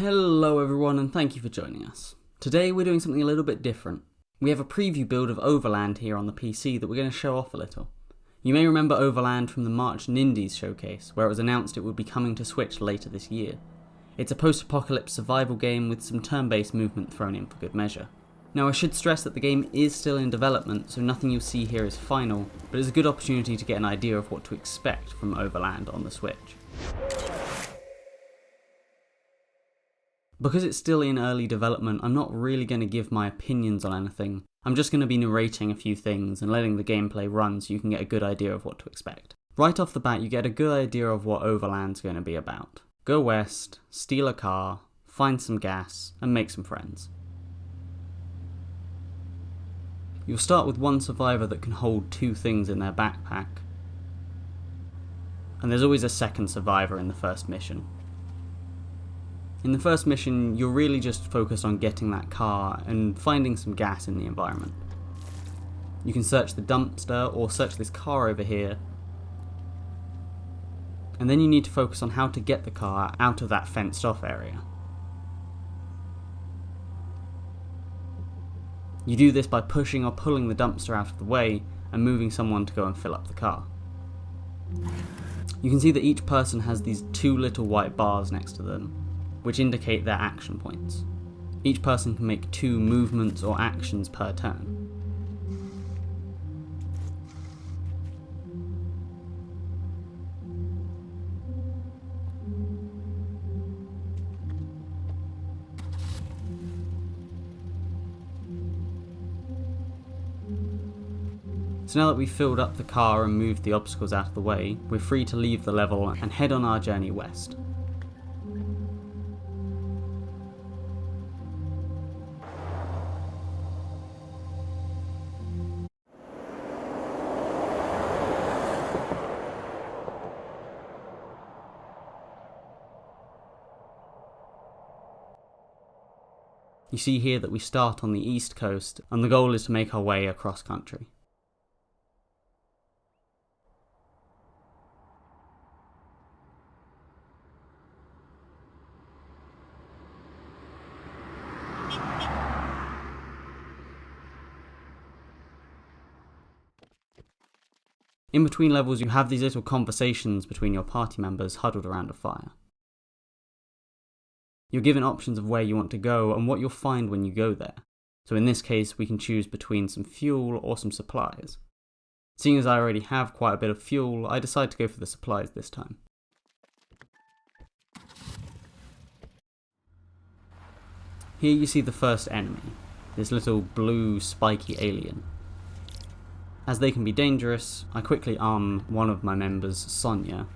Hello everyone and thank you for joining us. Today we're doing something a little bit different. We have a preview build of Overland here on the PC that we're going to show off a little. You may remember Overland from the March Nindies showcase, where it was announced it would be coming to Switch later this year. It's a post-apocalyptic survival game with some turn-based movement thrown in for good measure. Now I should stress that the game is still in development, so nothing you'll see here is final, but it's a good opportunity to get an idea of what to expect from Overland on the Switch. Because it's still in early development, I'm not really going to give my opinions on anything. I'm just going to be narrating a few things and letting the gameplay run so you can get a good idea of what to expect. Right off the bat, you get a good idea of what Overland's going to be about. Go west, steal a car, find some gas, and make some friends. You'll start with one survivor that can hold two things in their backpack. And there's always a second survivor in the first mission. In the first mission, you're really just focused on getting that car and finding some gas in the environment. You can search the dumpster or search this car over here, and then you need to focus on how to get the car out of that fenced off area. You do this by pushing or pulling the dumpster out of the way and moving someone to go and fill up the car. You can see that each person has these two little white bars next to them, which indicate their action points. Each person can make 2 movements or actions per turn. So now that we've filled up the car and moved the obstacles out of the way, we're free to leave the level and head on our journey west. You see here that we start on the east coast, and the goal is to make our way across country. In between levels, you have these little conversations between your party members huddled around a fire. You're given options of where you want to go and what you'll find when you go there. So in this case, we can choose between some fuel or some supplies. Seeing as I already have quite a bit of fuel, I decide to go for the supplies this time. Here you see the first enemy, this little blue spiky alien. As they can be dangerous, I quickly arm one of my members, Sonia,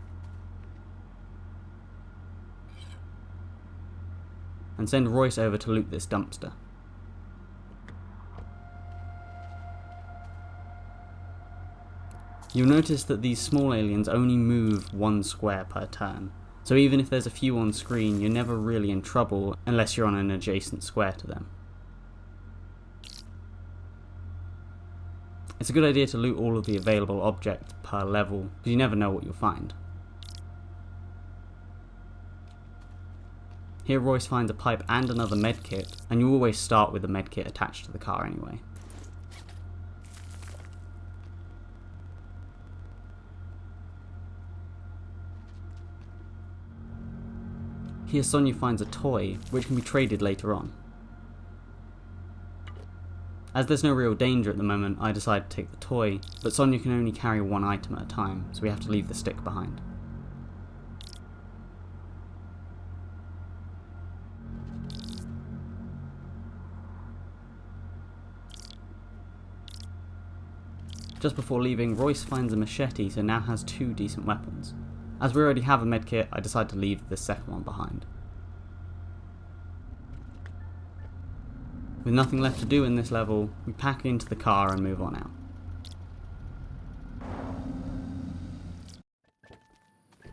and send Royce over to loot this dumpster. You'll notice that these small aliens only move 1 square per turn, so even if there's a few on screen, you're never really in trouble unless you're on an adjacent square to them. It's a good idea to loot all of the available objects per level, because you never know what you'll find. Here Royce finds a pipe and another medkit, and you always start with the medkit attached to the car anyway. Here Sonia finds a toy, which can be traded later on. As there's no real danger at the moment, I decide to take the toy, but Sonia can only carry 1 item at a time, so we have to leave the stick behind. Just before leaving, Royce finds a machete, so now has 2 decent weapons. As we already have a medkit, I decide to leave the second one behind. With nothing left to do in this level, we pack into the car and move on out.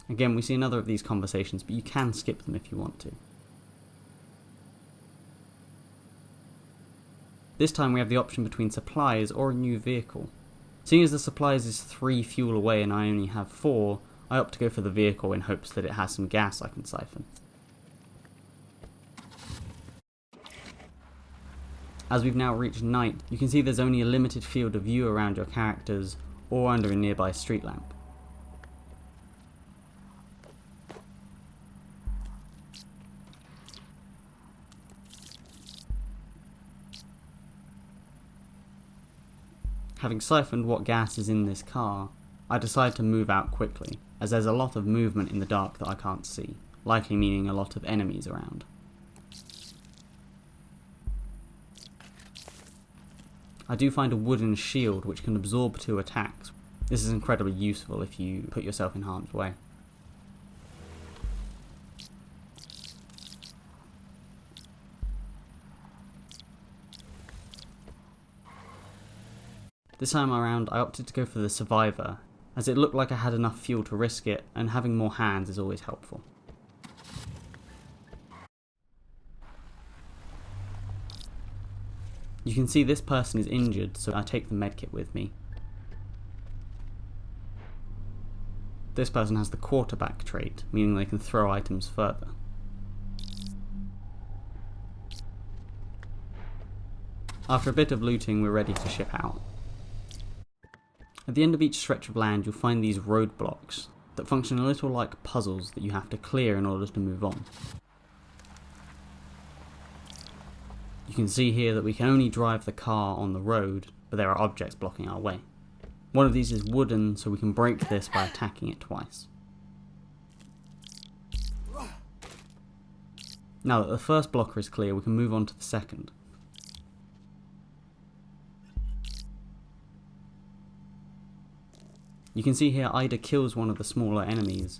Again, we see another of these conversations, but you can skip them if you want to. This time we have the option between supplies or a new vehicle. Seeing as the supplies is 3 fuel away and I only have 4, I opt to go for the vehicle in hopes that it has some gas I can siphon. As we've now reached night, you can see there's only a limited field of view around your characters or under a nearby street lamp. Having siphoned what gas is in this car, I decide to move out quickly, as there's a lot of movement in the dark that I can't see, likely meaning a lot of enemies around. I do find a wooden shield which can absorb 2 attacks. This is incredibly useful if you put yourself in harm's way. This time around I opted to go for the survivor, as it looked like I had enough fuel to risk it, and having more hands is always helpful. You can see this person is injured, so I take the medkit with me. This person has the quarterback trait, meaning they can throw items further. After a bit of looting, we're ready to ship out. At the end of each stretch of land, you'll find these roadblocks that function a little like puzzles that you have to clear in order to move on. You can see here that we can only drive the car on the road, but there are objects blocking our way. One of these is wooden, so we can break this by attacking it twice. Now that the first blocker is clear, we can move on to the second. You can see here Ida kills one of the smaller enemies,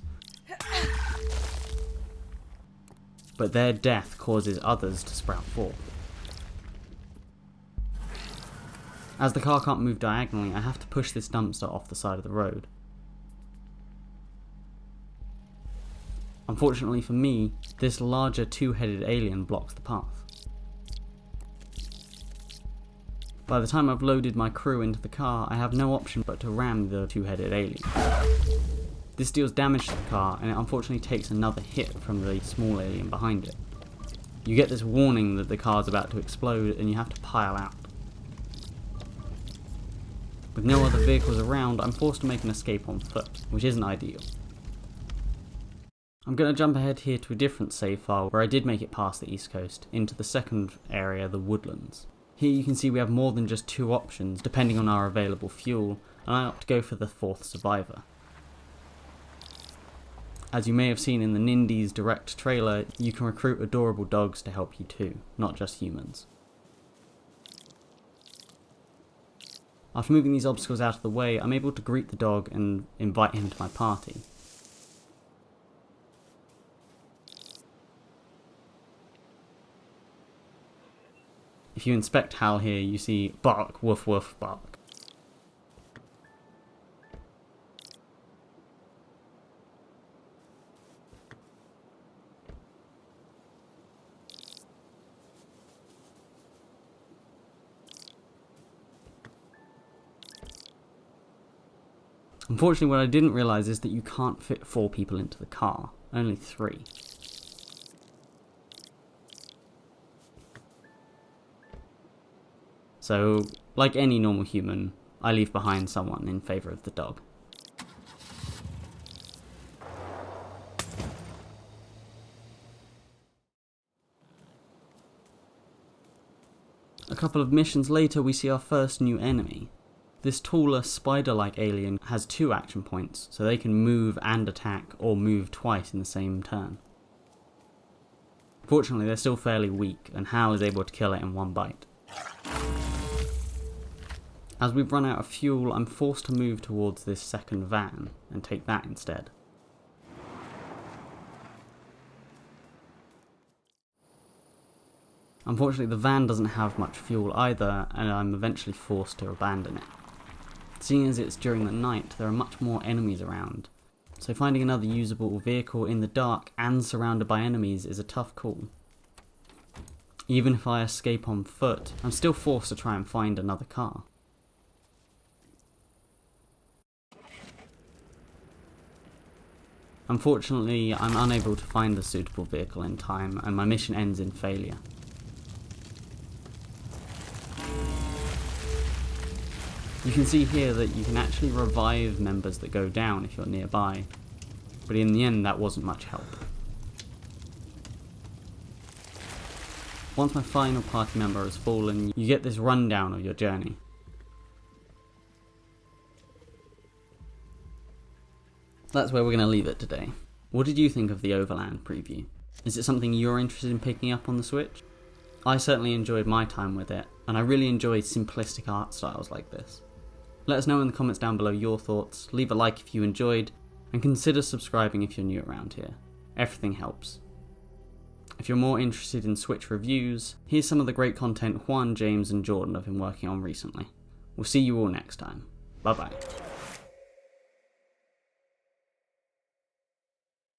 but their death causes others to sprout forth. As the car can't move diagonally, I have to push this dumpster off the side of the road. Unfortunately for me, this larger 2-headed alien blocks the path. By the time I've loaded my crew into the car, I have no option but to ram the 2-headed alien. This deals damage to the car, and it unfortunately takes another hit from the small alien behind it. You get this warning that the car's about to explode, and you have to pile out. With no other vehicles around, I'm forced to make an escape on foot, which isn't ideal. I'm going to jump ahead here to a different save file where I did make it past the east coast, into the second area, the Woodlands. Here you can see we have more than just 2 options depending on our available fuel, and I opt to go for the 4th survivor. As you may have seen in the Nindies direct trailer, you can recruit adorable dogs to help you too, not just humans. After moving these obstacles out of the way, I'm able to greet the dog and invite him to my party. If you inspect Hal here, you see bark, woof woof, bark. Unfortunately, what I didn't realise is that you can't fit 4 people into the car, only 3. So, like any normal human, I leave behind someone in favour of the dog. A couple of missions later, we see our first new enemy. This taller, spider-like alien has 2 action points, so they can move and attack, or move twice in the same turn. Fortunately, they're still fairly weak, and Hal is able to kill it in 1 bite. As we've run out of fuel, I'm forced to move towards this second van, and take that instead. Unfortunately, the van doesn't have much fuel either, and I'm eventually forced to abandon it. Seeing as it's during the night, there are much more enemies around, so finding another usable vehicle in the dark and surrounded by enemies is a tough call. Even if I escape on foot, I'm still forced to try and find another car. Unfortunately, I'm unable to find a suitable vehicle in time, and my mission ends in failure. You can see here that you can actually revive members that go down if you're nearby, but in the end that wasn't much help. Once my final party member has fallen, you get this rundown of your journey. That's where we're going to leave it today. What did you think of the Overland preview? Is it something you're interested in picking up on the Switch? I certainly enjoyed my time with it, and I really enjoy simplistic art styles like this. Let us know in the comments down below your thoughts, leave a like if you enjoyed, and consider subscribing if you're new around here. Everything helps. If you're more interested in Switch reviews, here's some of the great content Juan, James and Jordan have been working on recently. We'll see you all next time. Bye bye.